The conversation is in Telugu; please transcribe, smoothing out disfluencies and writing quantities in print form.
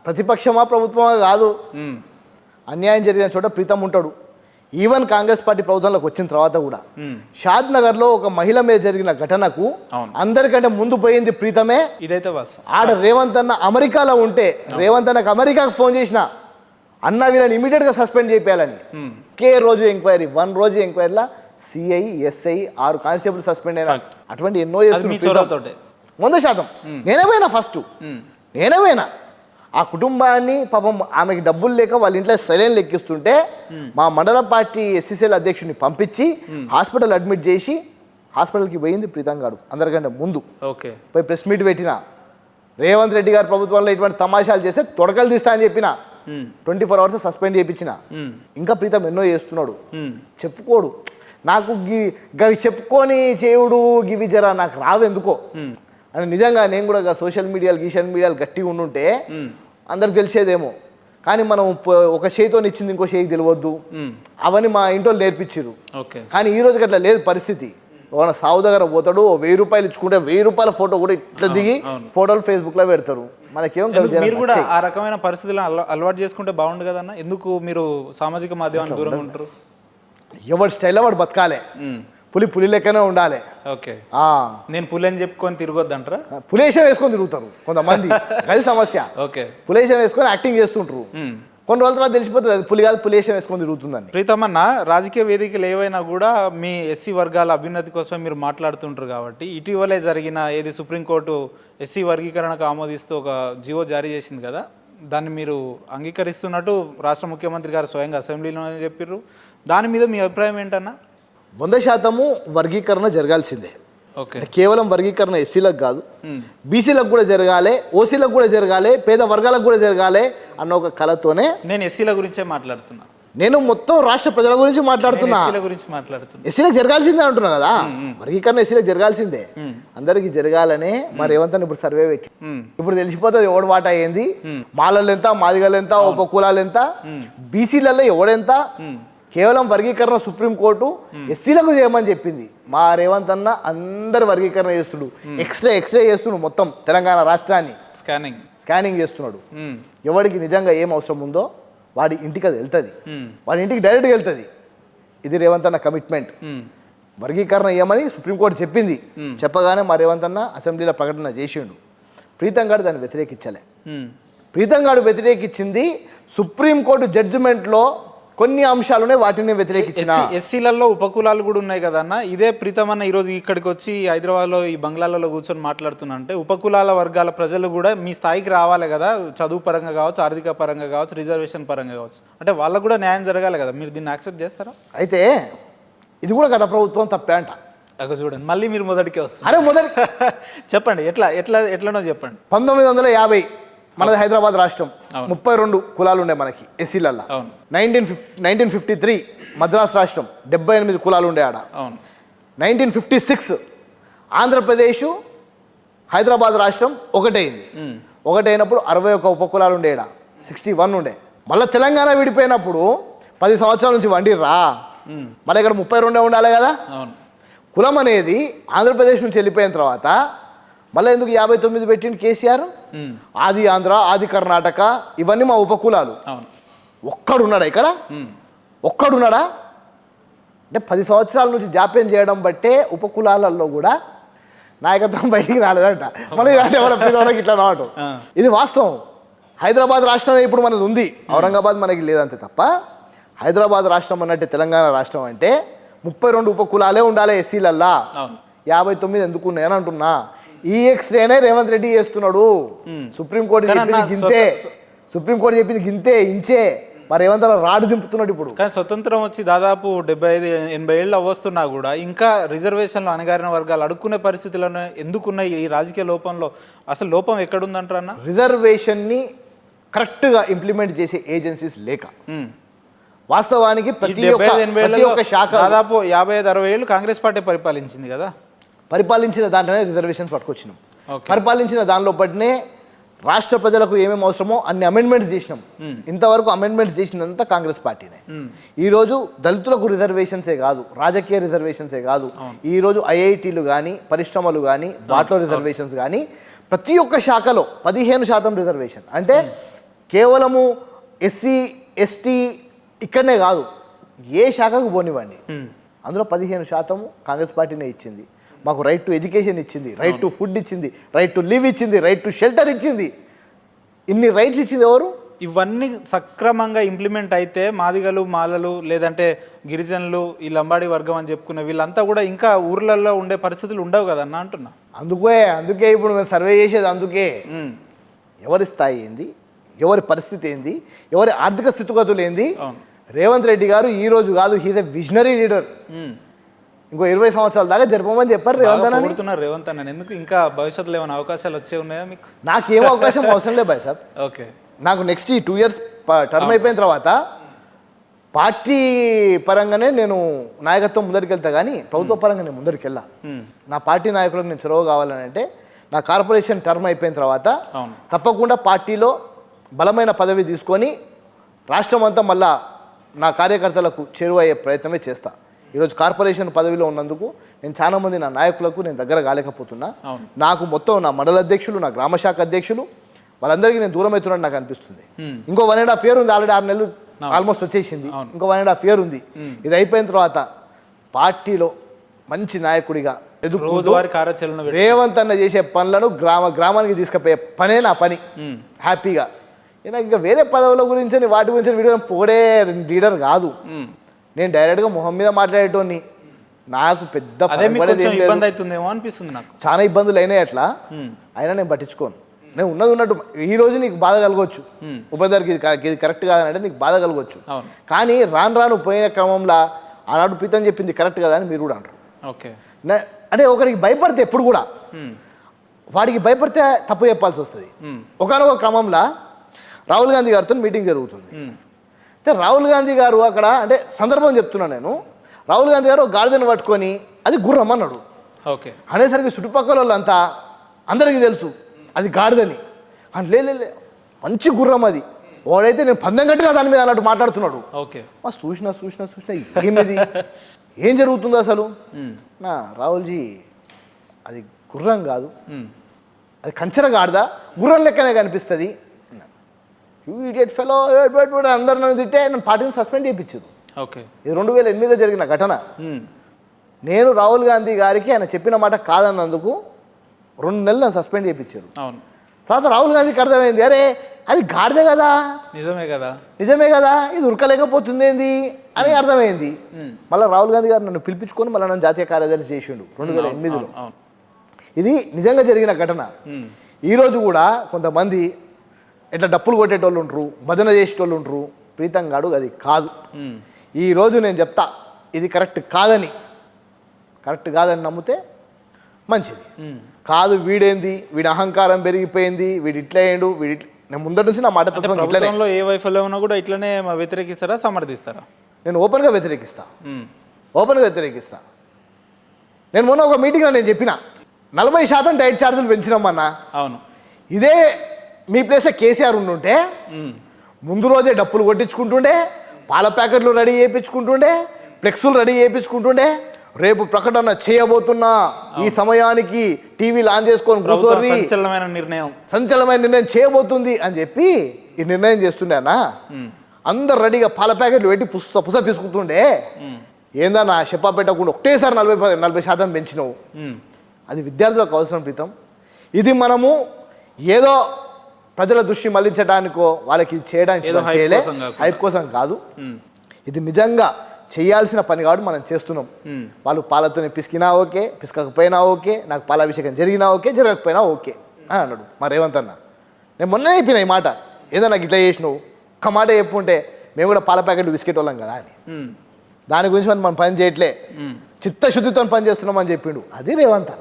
ప్రతిపక్షమా ప్రభుత్వమా కాదు, అన్యాయం జరిగిన చోట ప్రీతం ఉంటాడు. ఈవెన్ కాంగ్రెస్ పార్టీ ప్రభుత్వంలోకి వచ్చిన తర్వాత కూడా షాద్ నగర్లో ఒక మహిళ మీద జరిగిన ఘటనకు అందరికంటే ముందు పోయింది ప్రీతమే. ఇదైతే ఆడ రేవంత్ అన్న అమెరికాలో ఉంటే రేవంత్ అన్నకు అమెరికాకు ఫోన్ చేసిన అన్న వీళ్ళని ఇమీడియట్గా సస్పెండ్ చేయాలని. రోజు ఎంక్వైరీ 1 రోజు ఎంక్వైరీలా సిఐ ఎస్ఐ 6 కానిస్టేబుల్ సస్పెండ్ అయినా. అటువంటి ఎన్నో చేస్తున్నారు 100%. నేనే పోయినా ఆ కుటుంబాన్ని పాపం ఆమెకి డబ్బులు లేక వాళ్ళ ఇంట్లో సెలైన్ లెక్కిస్తుంటే మా మండల పార్టీ ఎస్సీసీఎల్ అధ్యక్షుడిని పంపించి హాస్పిటల్ అడ్మిట్ చేసి హాస్పిటల్కి పోయింది ప్రీతం గారు అందరికంటే ముందు. పోయి ప్రెస్ మీట్ పెట్టిన రేవంత్ రెడ్డి గారి ప్రభుత్వంలో ఇటువంటి తమాషాలు చేస్తే తొడకలు తీస్తా అని చెప్పిన 24 hours సస్పెండ్ చేయించిన. ఇంకా ప్రీతం ఎన్నో చేస్తున్నాడు, చెప్పుకోడు. నాకు గవి చెప్పుకొని చేయుడు గివి జరా నాకు రావెందుకో అని. నిజంగా నేను కూడా సోషల్ మీడియాలు గట్టిగా ఉండుంటే అందరికి తెలిసేదేమో. కానీ మనం ఒక చేతితో ఇచ్చింది ఇంకో చేయికి తెలియవద్దు, అవన్నీ మా ఇంట్లో నేర్పించారు. కానీ ఈ రోజుకి అట్లా లేదు పరిస్థితి. ఒక సావు దగ్గర పోతాడు, 1000 రూపాయలు ఇచ్చుకుంటే 1000 రూపాయల ఫోటో కూడా ఇట్లా దిగి ఫోటోలు ఫేస్బుక్ లో పెడతారు. మనకేం మీరు కూడా ఆ రకమైన పరిస్థితులను అలవాటు చేసుకుంటే బాగుండు కదన్న. ఎందుకు మీరు సామాజిక మాధ్యమానికి దూరంగా ఉంటారు? ఎవరి స్టైల్లో వాడు బతకాలి, పులి లెక్కనే ఉండాలి. నేను పులి అని చెప్పుకొని తిరగొద్దు అంటారా? పులేషం వేసుకొని తిరుగుతారు కొంతమంది, అది సమస్య. పులేషం వేసుకొని యాక్టింగ్ చేస్తుంటారు. కొన్ని రోజుల తర్వాత తెలిసిపోతుంది అది పులి కాదు, పులేషం వేసుకొని తిరుగుతుందని. ప్రీతమన్న, రాజకీయ వేదికలు ఏవైనా కూడా మీ ఎస్సీ వర్గాల అభ్యున్నతి కోసమే మీరు మాట్లాడుతుంటారు కాబట్టి ఇటీవలే జరిగిన సుప్రీంకోర్టు ఎస్సీ వర్గీకరణకు ఆమోదిస్తూ ఒక జీవో జారీ చేసింది కదా, దాన్ని మీరు అంగీకరిస్తున్నట్టు రాష్ట్ర ముఖ్యమంత్రి గారు స్వయంగా అసెంబ్లీలోనే చెప్పారు. దాని మీద మీ అభిప్రాయం ఏంటన్నా? 100% వర్గీకరణ జరగాల్సిందే. కేవలం వర్గీకరణ ఎస్సీలకు కాదు, బీసీలకు కూడా జరగాలి, ఓసీలకు కూడా జరగాలి, పేద వర్గాలకు కూడా జరగాలి అన్న ఒక కళతోనే నేను ఎస్సీల గురించే మాట్లాడుతున్నా. నేను మొత్తం రాష్ట్ర ప్రజల గురించి మాట్లాడుతున్నా. ఎస్సీలకు జరగాల్సిందే అంటున్నా కదా. వర్గీకరణ ఎస్సీలకు జరగాల్సిందే, అందరికి జరగాలనే. మరి రేవంత్ ఇప్పుడు సర్వే పెట్టి ఇప్పుడు తెలిసిపోతుంది ఎవడు వాటా ఏంది, మాలలు ఎంత, మాదిగలు ఎంత, ఉప కులాలు ఎంత, బీసీలలో ఎవడెంత. కేవలం వర్గీకరణ సుప్రీంకోర్టు ఎస్సీలకు చేయమని చెప్పింది. మా రేవంత్ అన్న అందరు వర్గీకరణ చేస్తుడు, ఎక్స్రే చేస్తున్నాడు, మొత్తం తెలంగాణ రాష్ట్రాన్ని స్కానింగ్ చేస్తున్నాడు. ఎవడికి నిజంగా ఏం అవసరం ఉందో వాడి ఇంటికి అది వెళ్తుంది, వాడి ఇంటికి డైరెక్ట్గా వెళ్తుంది. ఇది రేవంత్ అన్న కమిట్మెంట్. వర్గీకరణ ఏమని సుప్రీంకోర్టు చెప్పింది, చెప్పగానే మా రేవంత్ అన్న అసెంబ్లీలో ప్రకటన చేసిండు. ప్రీతం గారు దాన్ని వ్యతిరేకించలే. ప్రీతం గారు వ్యతిరేకించింది సుప్రీంకోర్టు జడ్జిమెంట్లో కొన్ని అంశాలునే, వాటిని వ్యతిరేకించిన. ఎస్సీలలో ఉపకులాలు కూడా ఉన్నాయి కదన్న. ఇదే ప్రీతం అన్న ఈరోజు ఇక్కడికి వచ్చి హైదరాబాద్లో ఈ బంగ్లాలలో కూర్చొని మాట్లాడుతున్నా అంటే ఉపకులాల వర్గాల ప్రజలు కూడా మీ స్థాయికి రావాలి కదా, చదువు పరంగా కావచ్చు, ఆర్థిక పరంగా కావచ్చు, రిజర్వేషన్ పరంగా కావచ్చు, అంటే వాళ్ళకు కూడా న్యాయం జరగాలి కదా. మీరు దీన్ని యాక్సెప్ట్ చేస్తారా? అయితే ఇది కూడా గత ప్రభుత్వం తప్పే అంట. చూడండి, మళ్ళీ మీరు మొదటికే వస్తారు. చెప్పండి, ఎట్లనో చెప్పండి. 1950 మనది హైదరాబాద్ రాష్ట్రం, 32 కులాలు ఉండే మనకి ఎస్సీలల్లో. 1953 మద్రాస్ రాష్ట్రం, 78 కులాలు ఉండే ఆడ. 1956 ఆంధ్రప్రదేశ్ హైదరాబాద్ రాష్ట్రం ఒకటైంది. ఒకటైనప్పుడు 61 ఉపకులాలు ఉండే ఆడ, 61 ఉండే. మళ్ళీ తెలంగాణ విడిపోయినప్పుడు 10 సంవత్సరాల నుంచి వండిర్రా, మళ్ళీ ఇక్కడ 32 ఉండాలి కదా. కులం అనేది ఆంధ్రప్రదేశ్ నుంచి వెళ్ళిపోయిన తర్వాత మళ్ళీ ఎందుకు 59 పెట్టిండు కేసీఆర్? ఆది ఆంధ్ర, ఆది కర్ణాటక, ఇవన్నీ మా ఉపకులాలు. ఒక్కడున్నాడా ఇక్కడ? ఒక్కడున్నాడా? అంటే 10 సంవత్సరాల నుంచి జాప్యం చేయడం బట్టే ఉపకులాలలో కూడా నాయకత్వం బయటికి రాలేదంట. మళ్ళీ ఇట్లా రావటం ఇది వాస్తవం. హైదరాబాద్ రాష్ట్రం ఇప్పుడు మనది ఉంది, ఔరంగాబాద్ మనకి లేదంతే తప్ప. హైదరాబాద్ రాష్ట్రం అన్నట్టే తెలంగాణ రాష్ట్రం అంటే 32 ఉపకులాలే ఉండాలి ఎస్సీలల్లా. 59 ఎందుకు ఉన్నాయని అంటున్నా. ఈ ఎక్స్రేనే రేవంత్ రెడ్డి చేస్తున్నాడు. సుప్రీంకోర్టు చెప్పింది గింతే, సుప్రీంకోర్టు చెప్పింది గింతే ఇంచే. మరి రేవంత్ రాడు దింపుతున్నాడు ఇప్పుడు. కానీ స్వతంత్రం వచ్చి దాదాపు 75-80 ఏళ్ళు అవ్వస్తున్నా కూడా ఇంకా రిజర్వేషన్లు అణగారిన వర్గాలు అడుక్కునే పరిస్థితులను ఎందుకున్నాయి? ఈ రాజకీయ లోపంలో అసలు లోపం ఎక్కడుందంటారు అన్న? రిజర్వేషన్ని కరెక్ట్గా ఇంప్లిమెంట్ చేసే ఏజెన్సీస్ లేక. వాస్తవానికి ప్రతి ఒక్క శాఖ దాదాపు 55-60 ఏళ్ళు కాంగ్రెస్ పార్టీ పరిపాలించింది కదా. పరిపాలించిన దాంట్లోనే రిజర్వేషన్స్ పట్టుకొచ్చినాం. పరిపాలించిన దానిలో పట్టినే రాష్ట్ర ప్రజలకు ఏమేమి అవసరమో అన్ని అమెండ్మెంట్స్ చేసినాం. ఇంతవరకు అమెండ్మెంట్స్ చేసినంత కాంగ్రెస్ పార్టీనే. ఈరోజు దళితులకు రిజర్వేషన్సే కాదు, రాజకీయ రిజర్వేషన్సే కాదు, ఈరోజు ఐఐటీలు కానీ, పరిశ్రమలు కానీ, వాటిలో రిజర్వేషన్స్ కానీ, ప్రతి ఒక్క శాఖలో 15% రిజర్వేషన్. అంటే కేవలము ఎస్సీ ఎస్టీ ఇక్కడనే కాదు, ఏ శాఖకు పోనివ్వండి, అందులో 15% కాంగ్రెస్ పార్టీనే ఇచ్చింది. మాకు రైట్ టు ఎడ్యుకేషన్ ఇచ్చింది, రైట్ టు ఫుడ్ ఇచ్చింది, రైట్ టు లివ్ ఇచ్చింది, రైట్ టు షెల్టర్ ఇచ్చింది. ఇన్ని రైట్స్ ఇచ్చింది ఎవరు? ఇవన్నీ సక్రమంగా ఇంప్లిమెంట్ అయితే మాదిగలు, మాలలు, లేదంటే గిరిజనులు, ఈ లంబాడి వర్గం అని చెప్పుకునే వీళ్ళంతా కూడా ఇంకా ఊర్లలో ఉండే పరిస్థితులు ఉండవు కదా అన్న అంటున్నా. అందుకే ఇప్పుడు మేము సర్వే చేసేది. అందుకే ఎవరి స్థాయి ఏంది, ఎవరి పరిస్థితి ఏంది, ఎవరి ఆర్థిక స్థితిగతులు ఏంది. రేవంత్ రెడ్డి గారు ఈ రోజు కాదు, హీజ్ ఎ విజనరీ లీడర్. ఇంకో 20 సంవత్సరాల దాకా జరపమని చెప్పారు రేవంత్ అన్న. ఎందుకు ఇంకా భవిష్యత్తులో ఏమైనా అవకాశాలు వచ్చే ఉన్నాయా మీకు? నాకేం అవకాశం అవసరం లేదు బాయ్ సాబ్. ఓకే, నాకు నెక్స్ట్ ఈ 2 years టర్మ్ అయిపోయిన తర్వాత పార్టీ పరంగానే నేను నాయకత్వం ముందరికి వెళ్తా, కానీ ప్రభుత్వ పరంగా నేను ముందరికి వెళ్ళా. నా పార్టీ నాయకులకు నేను చొరవ కావాలని అంటే నా కార్పొరేషన్ టర్మ్ అయిపోయిన తర్వాత తప్పకుండా పార్టీలో బలమైన పదవి తీసుకొని రాష్ట్రం అంతా మళ్ళా నా కార్యకర్తలకు చేరువయ్యే ప్రయత్నమే చేస్తా. ఈరోజు కార్పొరేషన్ పదవిలో ఉన్నందుకు నేను చాలామంది నా నాయకులకు నేను దగ్గర కాలేకపోతున్నా. నాకు మొత్తం నా మండల అధ్యక్షులు, నా గ్రామ శాఖ అధ్యక్షులు, వాళ్ళందరికీ నేను దూరం అవుతున్నాను నాకు అనిపిస్తుంది. ఇంకో 1.5 year ఉంది, ఆల్రెడీ 6 నెలలు ఆల్మోస్ట్ వచ్చేసింది. ఇంకో 1.5 year ఉంది. ఇది అయిపోయిన తర్వాత పార్టీలో మంచి నాయకుడిగా రేవంత్ అన్న చేసే పనులను గ్రామానికి తీసుకుపోయే పనే నా పని. హ్యాపీగా నాకు ఇంకా వేరే పదవుల గురించి వాటి గురించి వీడియో పోడే లీడర్ కాదు. నేను డైరెక్ట్గా మొహం మీద మాట్లాడేటోని. నాకు పెద్ద ఇబ్బంది అవుతుందేమో అనిపిస్తుంది నాకు. చాలా ఇబ్బందులు అయినాయి అట్లా, అయినా నేను పట్టించుకోను. నేను ఉన్నట్టు ఈ రోజు నీకు బాధ కలగవచ్చు, ఉపేందర్కి ఇది కరెక్ట్ కాదంటే నీకు బాధ కలగవచ్చు, కానీ రాను పోయిన క్రమంలో ఆనాడు ప్రీతం చెప్పింది కరెక్ట్ కదా అని మీరు కూడా అంటారు. ఓకే, అంటే ఒకరికి భయపడితే ఎప్పుడు కూడా వాడికి భయపడితే తప్పు చెప్పాల్సి వస్తుంది. ఒకనొక క్రమంలో రాహుల్ గాంధీ గారితో మీటింగ్ జరుగుతుంది. అయితే రాహుల్ గాంధీ గారు అక్కడ, అంటే సందర్భం చెప్తున్నాను నేను, రాహుల్ గాంధీ గారు గాడిదను పట్టుకొని అది గుర్రం అన్నాడు. ఓకే అనేసరికి చుట్టుపక్కల వాళ్ళంతా అందరికీ తెలుసు అది గాడిదని. అంటే లే మంచి గుర్రం అది, వాడైతే నేను పందెం కట్టినా దాని మీద అన్నట్టు మాట్లాడుతున్నాడు. ఓకే, చూసినా ఏమిది, ఏం జరుగుతుందో అసలు. నా రాహుల్జీ అది గుర్రం కాదు, అది కంచెర గాడిద, గుర్రం లెక్కనే కనిపిస్తుంది. ఇడియట్ ఫెలో అందరు నన్ను తిట్టే నన్ను పార్టీని సస్పెండ్ చేయించారు. ఓకే, ఇది 2008లో జరిగిన ఘటన. నేను రాహుల్ గాంధీ గారికి ఆయన చెప్పిన మాట కాదన్నందుకు 2 నెలలు నన్ను సస్పెండ్ చేయించారు. తర్వాత రాహుల్ గాంధీకి అర్థమైంది, అరే అది గాడిదే కదా, నిజమే కదా, ఇది ఉరకలేకపోతుంది ఏంది అని అర్థమైంది. మళ్ళీ రాహుల్ గాంధీ గారు నన్ను పిలిపించుకొని మళ్ళీ నన్ను జాతీయ కార్యదర్శి చేసిండు 2008లో. ఇది నిజంగా జరిగిన ఘటన. ఈరోజు కూడా కొంతమంది ఇట్లా డప్పులు కొట్టేటోళ్ళు ఉంటారు, భజన చేసేటోళ్ళు ఉంటారు. ప్రీతం గాడు అది కాదు. ఈరోజు నేను చెప్తా ఇది కరెక్ట్ కాదని నమ్మితే మంచిది. కాదు వీడేంది, వీడి అహంకారం పెరిగిపోయింది, వీడు ఇట్లా అయ్యాడు, నేను ముందటి నుంచి నా మాట ప్రభుత్వంలో ఏ వైఫల్యం ఉన్నా కూడా ఇట్లనే వ్యతిరేకిస్తారా, సమర్థిస్తారా? నేను ఓపెన్గా వ్యతిరేకిస్తా. నేను మొన్న ఒక మీటింగ్లో నేను చెప్పిన 40% డైట్ ఛార్జీలు పెంచినామన్నా. అవును, ఇదే మీ ప్లేస్లో కేసీఆర్ ఉండుంటే ముందు రోజే డప్పులు కొట్టించుకుంటుండే, పాల ప్యాకెట్లు రెడీ చేయించుకుంటుండే, ఫ్లెక్సులు రెడీ చేయించుకుంటుండే, రేపు ప్రకటన చేయబోతున్నా ఈ సమయానికి టీవీ లాంచ్ చేసుకొని కూర్చోరి, సంచలనమైన నిర్ణయం చేయబోతుంది అని చెప్పి ఈ నిర్ణయం చేస్తుండే అన్న. అందరు రెడీగా పాల ప్యాకెట్లు పెట్టి పుస పిసుకుతుండే. ఏందన్నా చెప్పా పెట్టకుండా ఒకటేసారి 40% పెంచినావు. అది విద్యార్థులకు అవసరం ప్రీతం. ఇది మనము ఏదో ప్రజల దృష్టి మళ్లించడానికో వాళ్ళకి చేయడానికి చేయలే, హైప్ కోసం కాదు. ఇది నిజంగా చేయాల్సిన పని కాబట్టి మనం చేస్తున్నాం. వాళ్ళు పాలతోనే పిసికినా ఓకే, పిసకపోయినా ఓకే, నాకు పాలాభిషేకం జరిగినా ఓకే, జరగకపోయినా ఓకే అని అన్నాడు మా రేవంత్ అన్న. నేను మొన్న అయిపోయినా ఈ మాట, ఏదో నాకు ఇట్లా చేసినావు ఒక్క మాట చెప్పుంటే మేము కూడా పాల ప్యాకెట్లు బిస్కెట్ వాళ్ళం కదా అని. దాని గురించి మనం పని చేయట్లే, చిత్తశుద్ధితో పని చేస్తున్నాం అని చెప్పిండు. అది రేవంత్ అన్న.